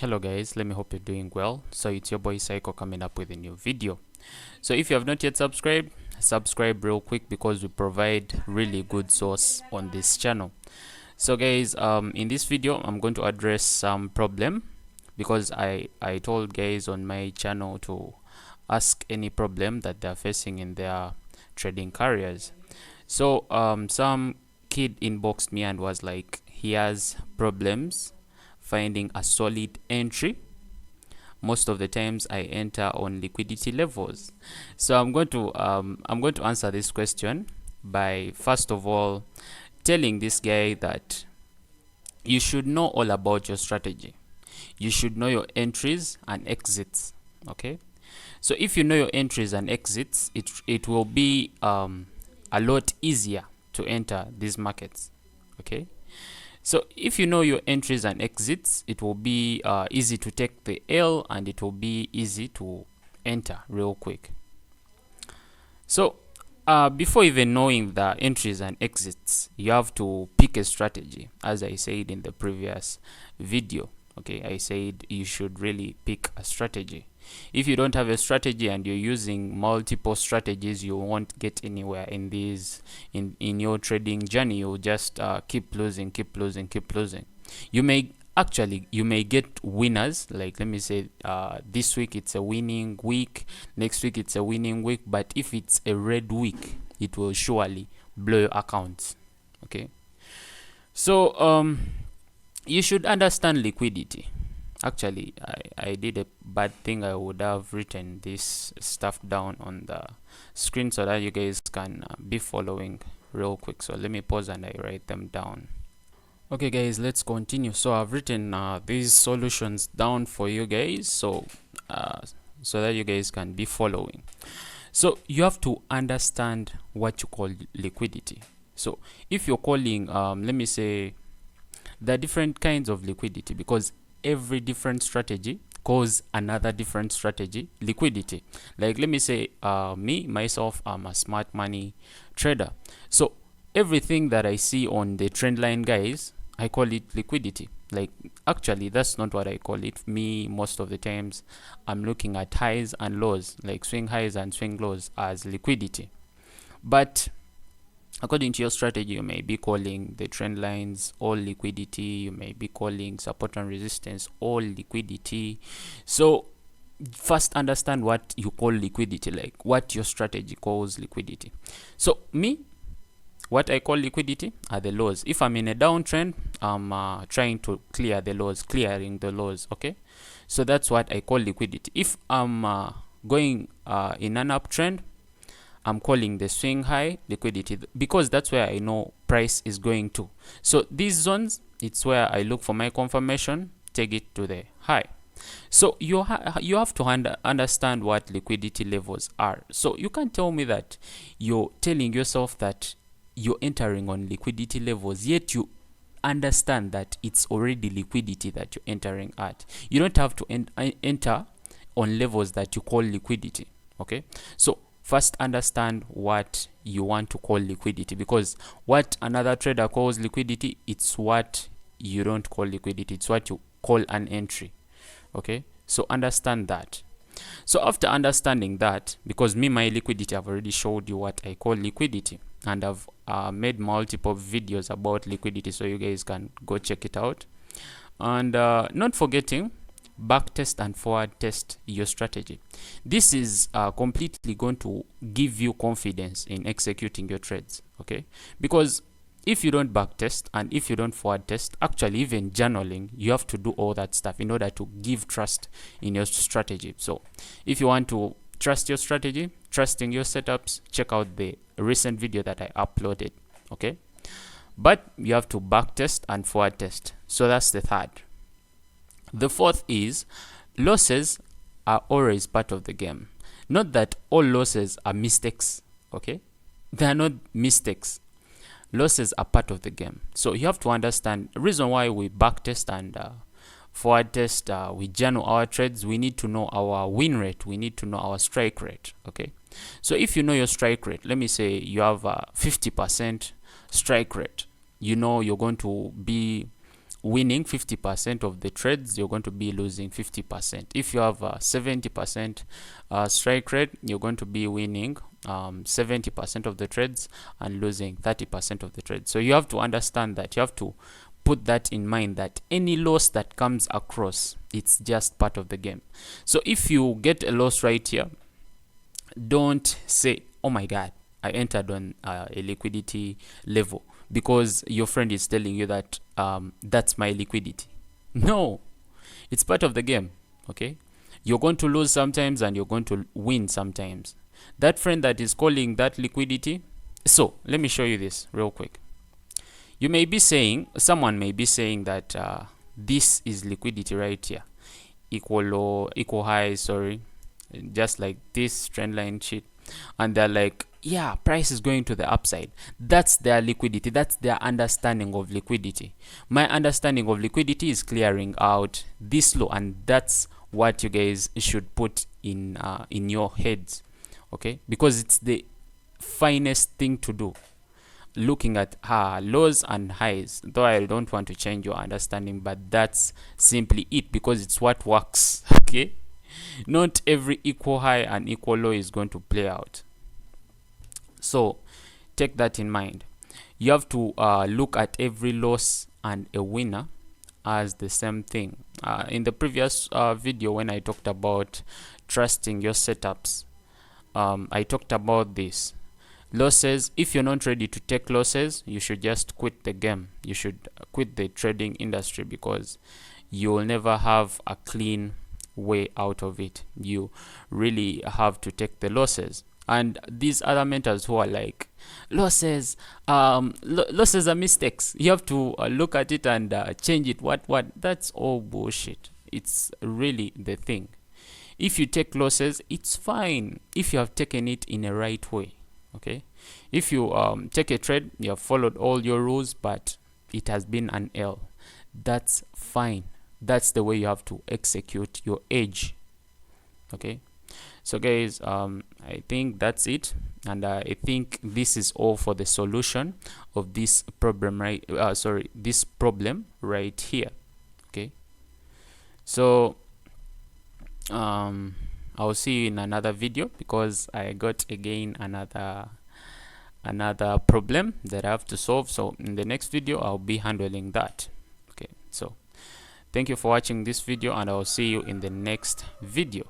Hello guys, let me hope you're doing well. So it's your boy Psycho coming up with a new video. So if you have not yet subscribed, subscribe real quick because we provide really good source on this channel. So guys, in this video I'm going to address some problem because I told guys on my channel to ask any problem that they're facing in their trading careers. So some kid inboxed me and was like, he has problems finding a solid entry. Most of the times I enter on liquidity levels. So I'm going to answer this question by first of all telling this guy that you should know all about your strategy. You should know your entries and exits. Okay, so if you know your entries and exits, it will be a lot easier to enter these markets. Okay, so if you know your entries and exits, it will be easy to take the L and it will be easy to enter real quick. So before even knowing the entries and exits, you have to pick a strategy, as I said in the previous video. Okay, I said you should really pick a strategy. If you don't have a strategy and you're using multiple strategies, you won't get anywhere in these in your trading journey. You'll just keep losing. You may get winners, like let me say this week it's a winning week, next week it's a winning week, but if it's a red week, it will surely blow your accounts. Okay, so you should understand liquidity. Actually, I did a bad thing. I would have written this stuff down on the screen so that you guys can be following real quick. So let me pause and I write them down. Okay guys, let's continue. So I've written these solutions down for you guys, so that you guys can be following. So you have to understand what you call liquidity. So if you're calling let me say there are different kinds of liquidity, because every different strategy calls another different strategy liquidity. Like let me say myself, I'm a smart money trader, so everything that I see on the trend line, guys, I call it liquidity. Like actually that's not what I call it. Me, most of the times I'm looking at highs and lows, like swing highs and swing lows, as liquidity. But according to your strategy, you may be calling the trend lines all liquidity. You may be calling support and resistance all liquidity. So first understand what you call liquidity, like what your strategy calls liquidity. So me, what I call liquidity are the lows. If I'm in a downtrend, I'm trying to clear the lows, clearing the lows. Okay, so that's what I call liquidity. If I'm going in an uptrend, I'm calling the swing high liquidity, because that's where I know price is going to. So these zones, it's where I look for my confirmation, take it to the high. So you have to understand what liquidity levels are. So you can't tell me that you're telling yourself that you're entering on liquidity levels, yet you understand that it's already liquidity that you're entering at. You don't have to enter on levels that you call liquidity. Okay, so first understand what you want to call liquidity, because what another trader calls liquidity, it's what you don't call liquidity. It's what you call an entry. Okay, so understand that. So after understanding that, because my liquidity, I've already showed you what I call liquidity, and I've made multiple videos about liquidity, so you guys can go check it out. And not forgetting, back test and forward test your strategy. This is completely going to give you confidence in executing your trades. Okay, because if you don't back test and if you don't forward test, actually even journaling, you have to do all that stuff in order to give trust in your strategy. So if you want to trust your strategy, trusting your setups, check out the recent video that I uploaded. Okay, but you have to back test and forward test. So that's the third. The fourth is losses are always part of the game. Not that all losses are mistakes. Okay, they are not mistakes. Losses are part of the game. So you have to understand the reason why we back test and forward test, we journal our trades. We need to know our win rate, we need to know our strike rate. Okay, so if you know your strike rate, let me say you have a 50% strike rate, you know you're going to be winning 50% of the trades, you're going to be losing 50%. If you have a 70% strike rate, you're going to be winning 70% of the trades and losing 30% of the trades. So you have to understand that. You have to put that in mind, that any loss that comes across, it's just part of the game. So if you get a loss right here, don't say, oh my god, I entered on a liquidity level, because your friend is telling you that that's my liquidity. No, it's part of the game. Okay, you're going to lose sometimes and you're going to win sometimes. That friend that is calling that liquidity, so let me show you this real quick. You may be saying, someone may be saying that this is liquidity right here, equal low, equal high, sorry, just like this trend line sheet, and they're like, yeah, price is going to the upside. That's their liquidity. That's their understanding of liquidity. My understanding of liquidity is clearing out this low, and that's what you guys should put in your heads, okay? Because it's the finest thing to do, looking at lows and highs. Though I don't want to change your understanding, but that's simply it, because it's what works. Okay, not every equal high and equal low is going to play out. So take that in mind. You have to look at every loss and a winner as the same thing. In the previous video, when I talked about trusting your setups, I talked about this. Losses, if you're not ready to take losses, you should just quit the game. You should quit the trading industry, because you will never have a clean way out of it. You really have to take the losses. And these other mentors who are like, losses losses are mistakes, you have to look at it and change it, what that's all bullshit. It's really the thing. If you take losses, it's fine if you have taken it in a right way. Okay, if you take a trade, you have followed all your rules, but it has been an L, that's fine. That's the way you have to execute your edge. Okay, so guys, I think that's it, and I think this is all for the solution of this problem, right? This problem right here. Okay, so I'll see you in another video, because I got again another problem that I have to solve. So in the next video, I'll be handling that. Okay, so thank you for watching this video, and I'll see you in the next video.